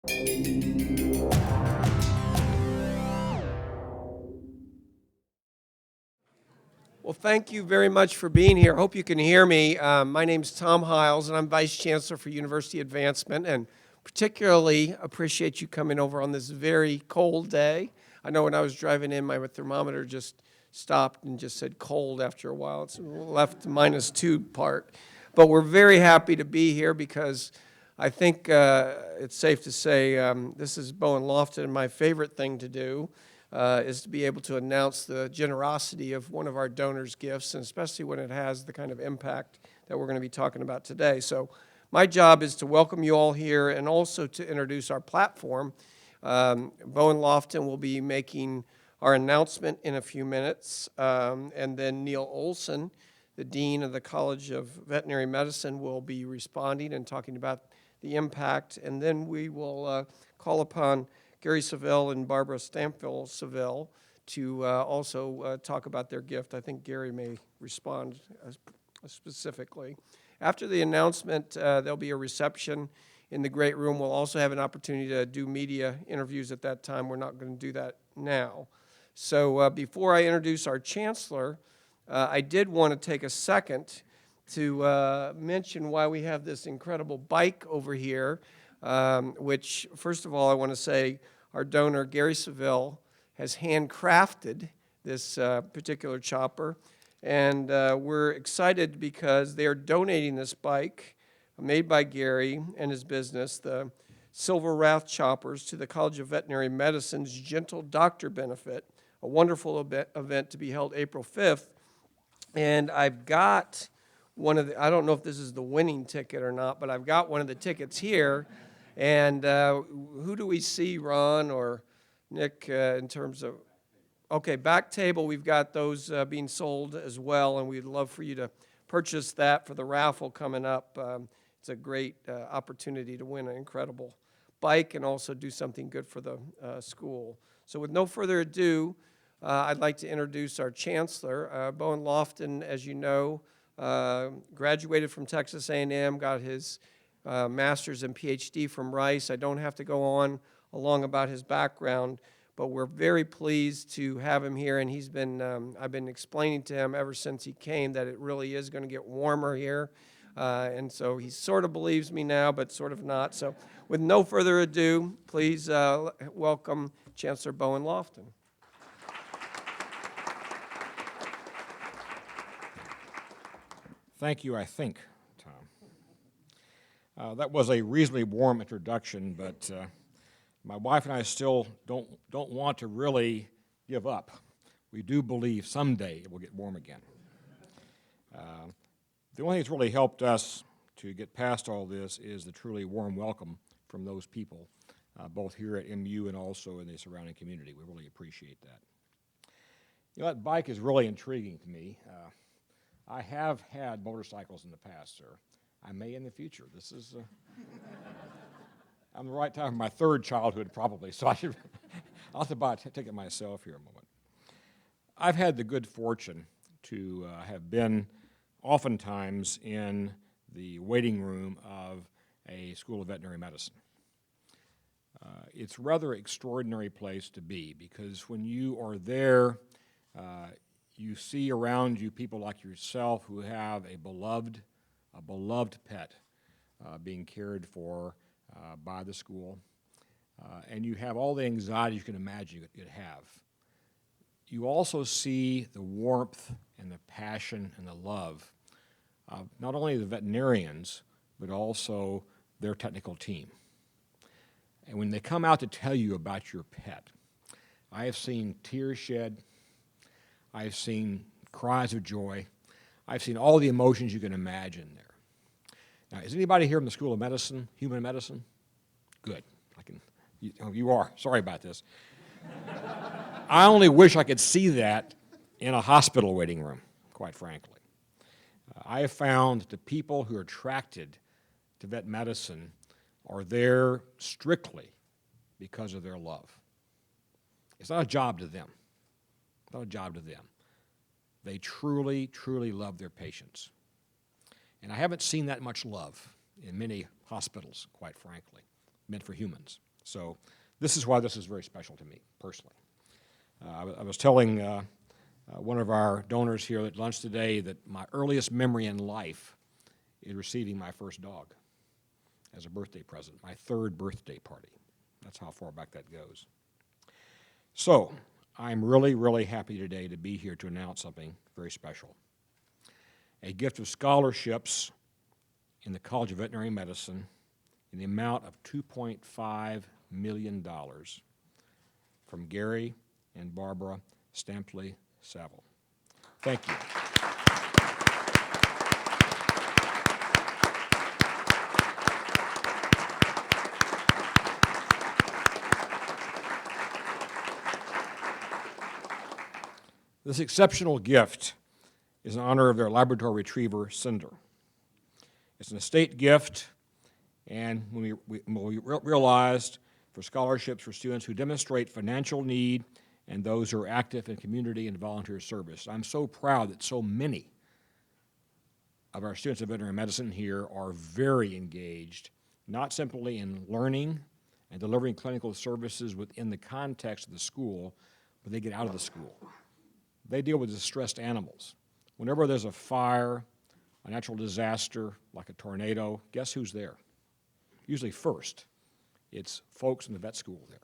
Well, thank you very much for being here. I hope you can hear me. My name's Tom Hiles, and I'm Vice Chancellor for University Advancement, and particularly appreciate you coming over on this very cold day. I know when I was driving in, my thermometer just stopped and just said cold after a while. It's left the -2 part. But we're very happy to be here because I think it's safe to say this is Bowen Lofton, and my favorite thing to do is to be able to announce the generosity of one of our donors' gifts, and especially when it has the kind of impact that we're going to be talking about today. So my job is to welcome you all here and also to introduce our platform. Bowen Lofton will be making our announcement in a few minutes, and then Neil Olson, the Dean of the College of Veterinary Medicine, will be responding and talking about the impact, and then we will call upon Gary Savill and Barbara Stampfli-Savill to also talk about their gift. I think Gary may respond specifically. After the announcement, there'll be a reception in the great room. We'll also have an opportunity to do media interviews at that time. We're not going to do that now. So before I introduce our chancellor, I did want to take a second to mention why we have this incredible bike over here, which, first of all, I want to say our donor, Gary Savill, has handcrafted this particular chopper. And we're excited because they are donating this bike made by Gary and his business, the Silver Wrath choppers, to the College of Veterinary Medicine's Gentle Doctor Benefit, a wonderful event to be held April 5th. And I've got one of the, I don't know if this is the winning ticket or not, but I've got one of the tickets here. And who do we see, Ron or Nick, in terms of, okay, back table, we've got those being sold as well, and we'd love for you to purchase that for the raffle coming up. It's a great opportunity to win an incredible bike and also do something good for the school. So with no further ado, I'd like to introduce our chancellor. Bowen Lofton, as you know, graduated from Texas A&M, got his master's and PhD from Rice. I don't have to go on along about his background, but we're very pleased to have him here, and he's been, I've been explaining to him ever since he came that it really is going to get warmer here, and so he sort of believes me now, but sort of not. So with no further ado, please welcome Chancellor Bowen Lofton. Thank you, I think, Tom. That was a reasonably warm introduction, but my wife and I still don't want to really give up. We do believe someday it will get warm again. The only thing that's really helped us to get past all this is the truly warm welcome from those people, both here at MU and also in the surrounding community. We really appreciate that. You know, that bike is really intriguing to me. I have had motorcycles in the past, sir. I may in the future. This is, I'm the right time for my third childhood, probably, so I'll have to take it myself here a moment. I've had the good fortune to have been oftentimes in the waiting room of a school of veterinary medicine. It's a rather extraordinary place to be because when you are there, you see around you people like yourself who have a beloved pet being cared for by the school, and you have all the anxiety you can imagine you could have. You also see the warmth and the passion and the love of not only the veterinarians, but also their technical team. And when they come out to tell you about your pet, I have seen tears shed, I've seen cries of joy, I've seen all the emotions you can imagine there. Now, is anybody here in the School of Medicine, Human Medicine? Good. You are. Sorry about this. I only wish I could see that in a hospital waiting room, quite frankly. I have found that the people who are attracted to vet medicine are there strictly because of their love. It's not a job to them. It's not a job to them. They truly, truly love their patients. And I haven't seen that much love in many hospitals, quite frankly, meant for humans. So this is why this is very special to me, personally. I was telling one of our donors here at lunch today that my earliest memory in life is receiving my first dog as a birthday present, my third birthday party. That's how far back that goes. So I'm really, really happy today to be here to announce something very special. A gift of scholarships in the College of Veterinary Medicine in the amount of $2.5 million from Gary and Barbara Stampfli-Savill. Thank you. This exceptional gift is in honor of their Labrador Retriever, Cinder. It's an estate gift, and when we realized for scholarships for students who demonstrate financial need and those who are active in community and volunteer service. I'm so proud that so many of our students of veterinary medicine here are very engaged, not simply in learning and delivering clinical services within the context of the school, but they get out of the school. They deal with distressed animals. Whenever there's a fire, a natural disaster like a tornado, guess who's there? Usually first, it's folks in the vet school there,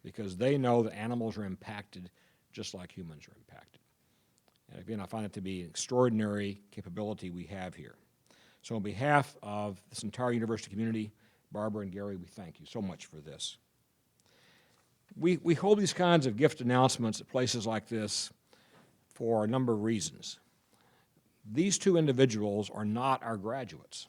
because they know that animals are impacted just like humans are impacted. And again, I find it to be an extraordinary capability we have here. So on behalf of this entire university community, Barbara and Gary, we thank you so much for this. We hold these kinds of gift announcements at places like this for a number of reasons. These two individuals are not our graduates.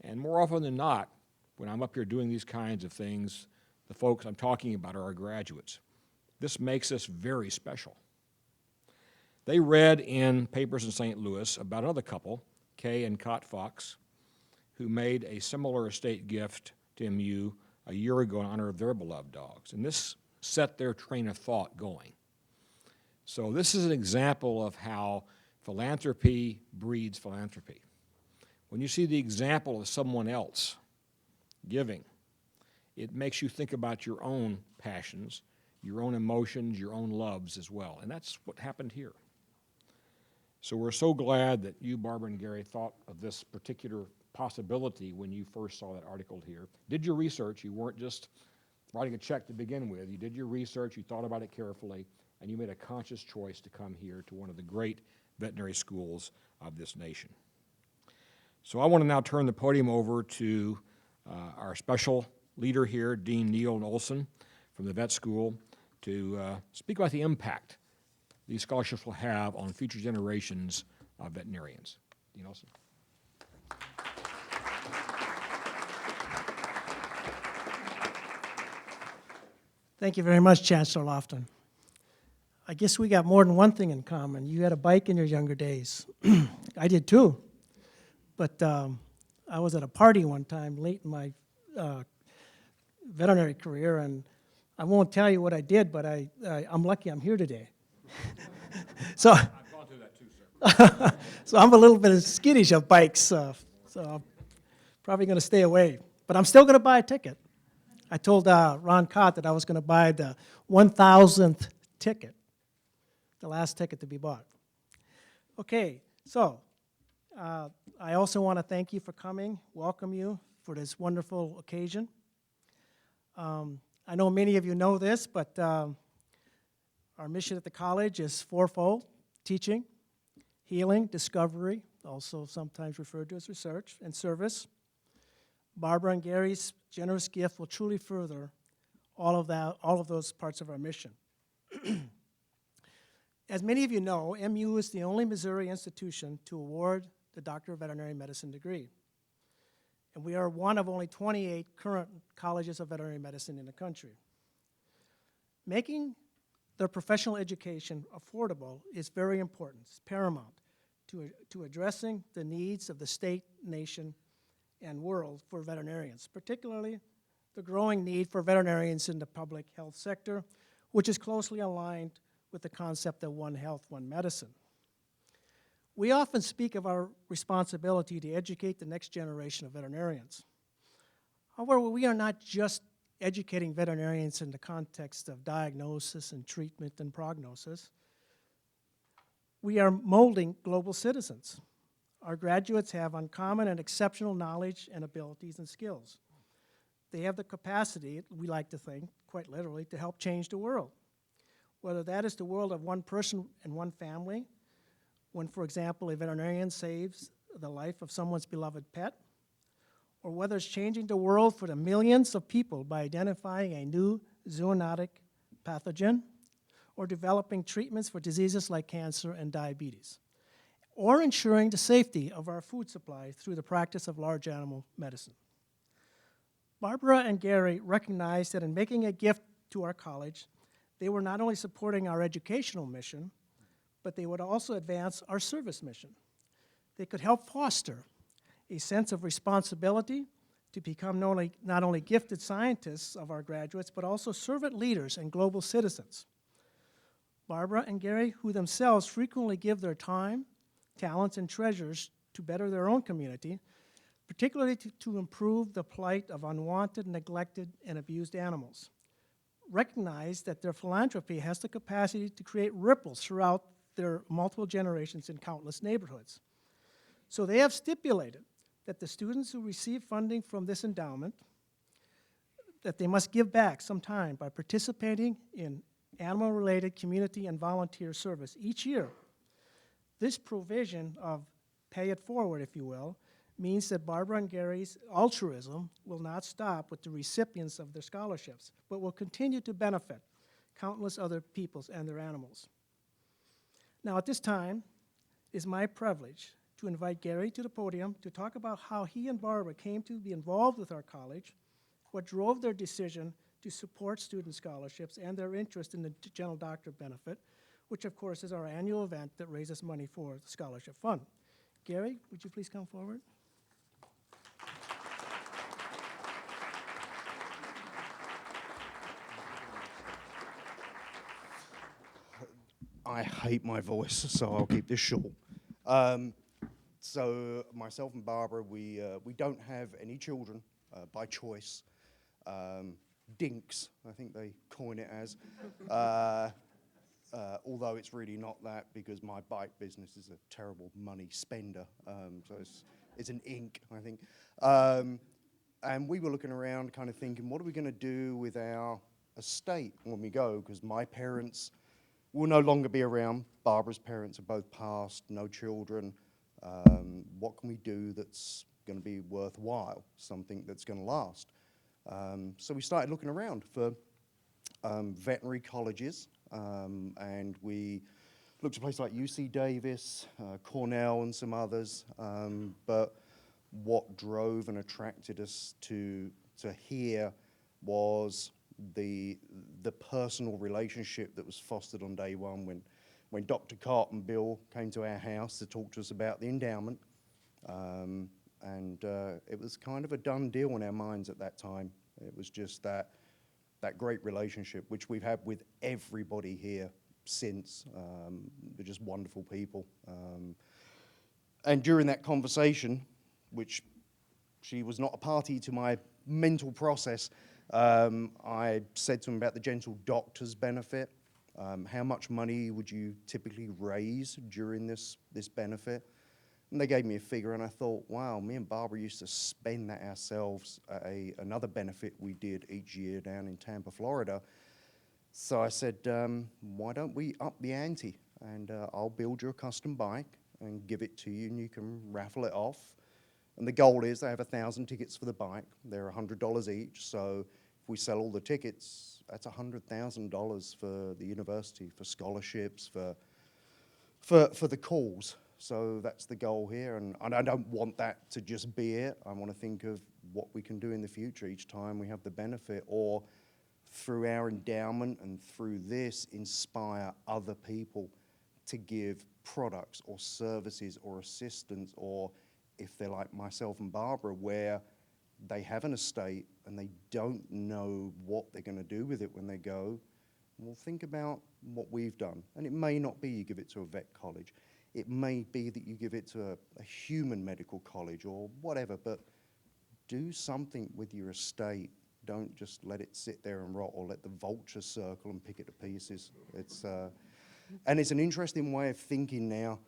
And more often than not, when I'm up here doing these kinds of things, the folks I'm talking about are our graduates. This makes us very special. They read in papers in St. Louis about another couple, Kay and Cot Fox, who made a similar estate gift to MU a year ago in honor of their beloved dogs. And this set their train of thought going. So this is an example of how philanthropy breeds philanthropy. When you see the example of someone else giving, it makes you think about your own passions, your own emotions, your own loves as well. And that's what happened here. So we're so glad that you, Barbara and Gary, thought of this particular possibility when you first saw that article here. Did your research. You weren't just writing a check to begin with. You did your research, you thought about it carefully, and you made a conscious choice to come here to one of the great veterinary schools of this nation. So I want to now turn the podium over to our special leader here, Dean Neil Olson from the vet school, to speak about the impact these scholarships will have on future generations of veterinarians. Dean Olson. Thank you very much, Chancellor Lofton. I guess we got more than one thing in common. You had a bike in your younger days. I did too. But I was at a party one time late in my veterinary career, and I won't tell you what I did, but I'm lucky I'm here today. So, I've gone through that too, sir. so I'm a little bit skittish of bikes, so I'm probably going to stay away. But I'm still going to buy a ticket. I told Ron Cott that I was going to buy the 1,000th ticket, the last ticket to be bought. Okay, so I also want to thank you for coming, welcome you for this wonderful occasion. I know many of you know this, but our mission at the college is fourfold: teaching, healing, discovery, also sometimes referred to as research, and service. Barbara and Gary's generous gift will truly further all of those parts of our mission. As many of you know, MU is the only Missouri institution to award the Doctor of Veterinary Medicine degree. And we are one of only 28 current colleges of veterinary medicine in the country. Making their professional education affordable is very important. It's paramount to addressing the needs of the state, nation, and world for veterinarians, particularly the growing need for veterinarians in the public health sector, which is closely aligned with the concept of one health, one medicine. We often speak of our responsibility to educate the next generation of veterinarians. However, we are not just educating veterinarians in the context of diagnosis and treatment and prognosis. We are molding global citizens. Our graduates have uncommon and exceptional knowledge and abilities and skills. They have the capacity, we like to think, quite literally, to help change the world. Whether that is the world of one person and one family, when, for example, a veterinarian saves the life of someone's beloved pet, or whether it's changing the world for the millions of people by identifying a new zoonotic pathogen, or developing treatments for diseases like cancer and diabetes, or ensuring the safety of our food supply through the practice of large animal medicine. Barbara and Gary recognized that in making a gift to our college, they were not only supporting our educational mission, but they would also advance our service mission. They could help foster a sense of responsibility to become not only gifted scientists of our graduates, but also servant leaders and global citizens. Barbara and Gary, who themselves frequently give their time, talents, and treasures to better their own community, particularly to improve the plight of unwanted, neglected, and abused animals, recognize that their philanthropy has the capacity to create ripples throughout their multiple generations in countless neighborhoods. So they have stipulated that the students who receive funding from this endowment, that they must give back some time by participating in animal-related community and volunteer service each year. This provision of pay it forward, if you will, means that Barbara and Gary's altruism will not stop with the recipients of their scholarships, but will continue to benefit countless other peoples and their animals. Now, at this time, it is my privilege to invite Gary to the podium to talk about how he and Barbara came to be involved with our college, what drove their decision to support student scholarships, and their interest in the General Doctor benefit, which of course is our annual event that raises money for the scholarship fund. Gary, would you please come forward? I hate my voice, so I'll keep this short. So myself and Barbara, we don't have any children by choice. Dinks, I think they coin it as. Although it's really not that, because my bike business is a terrible money spender. So it's an ink, I think. And we were looking around kind of thinking, what are we going to do with our estate when we go? Because my parents will no longer be around. Barbara's parents are both passed, no children. What can we do that's going to be worthwhile, something that's going to last? So we started looking around for veterinary colleges, and we looked at places like UC Davis, Cornell, and some others. But what drove and attracted us to here was the personal relationship that was fostered on day one when Dr. Cott and Bill came to our house to talk to us about the endowment. And it was kind of a done deal in our minds at that time. It was just that great relationship, which we've had with everybody here since. They're just wonderful people. And during that conversation, which she was not a party to my mental process, I said to him about the Gentle Doctor's benefit. How much money would you typically raise during this benefit? And they gave me a figure, and I thought, wow, me and Barbara used to spend that ourselves at another benefit we did each year down in Tampa, Florida. So I said, why don't we up the ante, and I'll build you a custom bike and give it to you, and you can raffle it off. And the goal is they have 1,000 tickets for the bike. They're $100 each, so if we sell all the tickets, that's $100,000 for the university, for scholarships, for the cause. So that's the goal here, and I don't want that to just be it. I want to think of what we can do in the future each time we have the benefit, or through our endowment and through this, inspire other people to give products or services or assistance, or if they're like myself and Barbara, where they have an estate and they don't know what they're going to do with it when they go, well, think about what we've done. And it may not be you give it to a vet college. It may be that you give it to a human medical college or whatever, but do something with your estate Don't just let it sit there and rot, or let the vultures circle and pick it to pieces. And it's an interesting way of thinking now.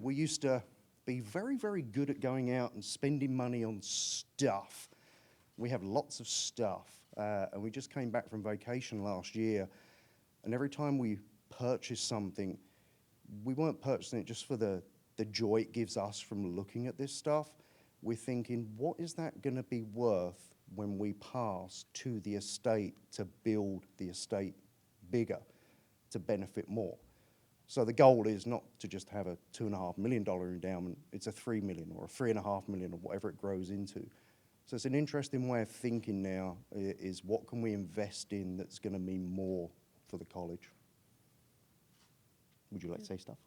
We used to be very, very good at going out and spending money on stuff. We have lots of stuff. And we just came back from vacation last year, and every time we purchased something, we weren't purchasing it just for the joy it gives us from looking at this stuff. We're thinking, what is that going to be worth when we pass to the estate to build the estate bigger, to benefit more? So the goal is not to just have a $2.5 million endowment, it's a $3 million or a $3.5 million or whatever it grows into. So it's an interesting way of thinking now, is what can we invest in that's going to mean more for the college? Would you like to say stuff?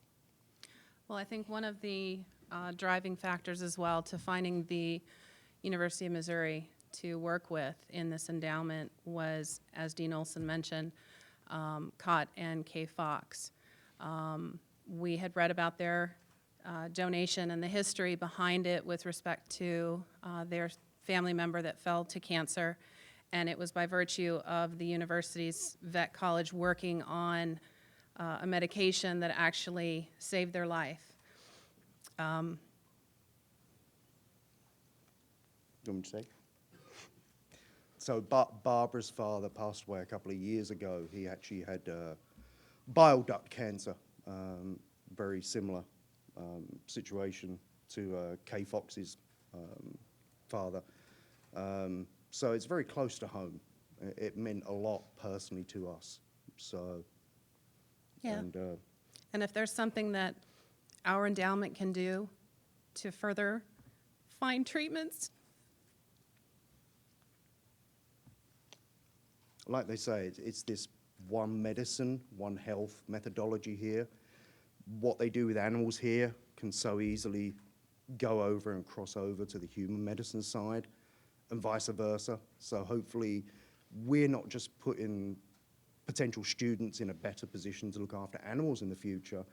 Well, I think one of the driving factors as well to finding the University of Missouri to work with in this endowment was, as Dean Olson mentioned, Cott and K. Fox. We had read about their donation and the history behind it with respect to their family member that fell to cancer, and it was by virtue of the university's vet college working on a medication that actually saved their life. Do you want me to say? So Barbara's father passed away a couple of years ago. He actually had bile duct cancer, very similar situation to Kay Fox's father. So it's very close to home. It meant a lot personally to us. So, Yeah. and And if there's something that our endowment can do to further find treatments, like they say, it's this one medicine, one health methodology here. What they do with animals here can so easily go over and cross over to the human medicine side, and vice versa. So hopefully we're not just putting potential students in a better position to look after animals in the future.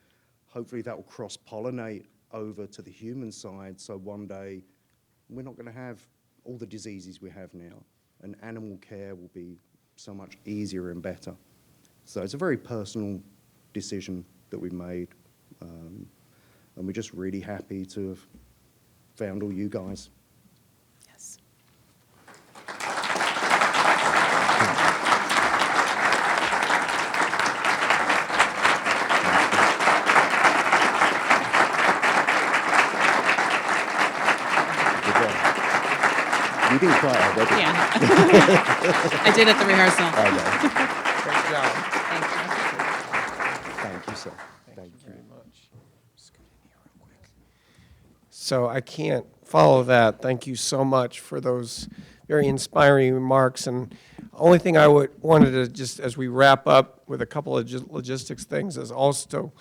Hopefully that will cross-pollinate over to the human side, so one day we're not going to have all the diseases we have now, and animal care will be so much easier and better. So it's a very personal decision that we made, and we're just really happy to have found all you guys. yes. Good job. You didn't cry already. Yeah. I did at the rehearsal. Okay. Great job. Thank you. Thank you, sir. Thank you. Very much. Just go in here real quick. So I can't follow that. Thank you so much for those very inspiring remarks. And only thing I wanted to just, as we wrap up with a couple of logistics things, is also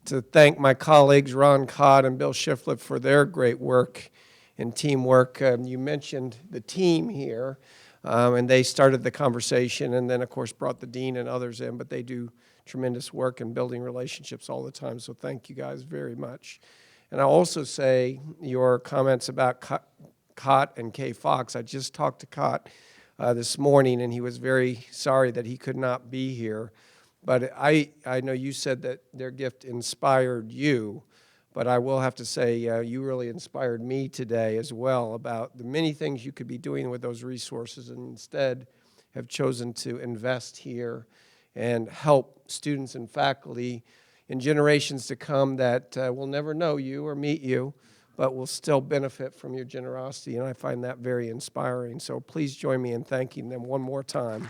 to thank my colleagues Ron Codd and Bill Shiflett for their great work and teamwork. You mentioned the team here, and they started the conversation, and then of course brought the dean and others in. But they do tremendous work in building relationships all the time. So thank you guys very much. And I'll also say your comments about Cott and Kay Fox. I just talked to Cott this morning, and he was very sorry that he could not be here. But I know you said that their gift inspired you, but I will have to say you really inspired me today as well about the many things you could be doing with those resources, and instead have chosen to invest here and help students and faculty in generations to come that will never know you or meet you, but will still benefit from your generosity, and I find that very inspiring. So please join me in thanking them one more time.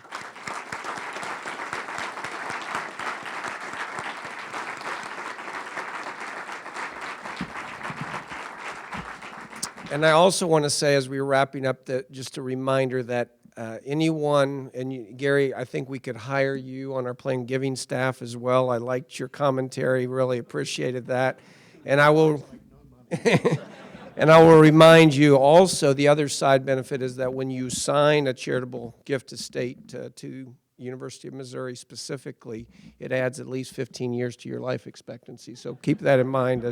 And I also want to say, as we were wrapping up, that just a reminder that anyone, and Gary, I think we could hire you on our Plain Giving staff as well. I liked your commentary, really appreciated that. And I will, and I will remind you also, the other side benefit is that when you sign a charitable gift estate to University of Missouri specifically, it adds at least 15 years to your life expectancy. So keep that in mind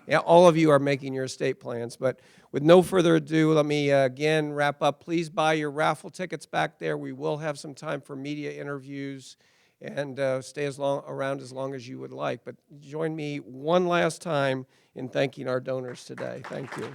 Yeah, all of you are making your estate plans. But with no further ado, let me again wrap up. Please buy your raffle tickets back there. We will have some time for media interviews, and stay around as long as you would like. But join me one last time in thanking our donors today. Thank you.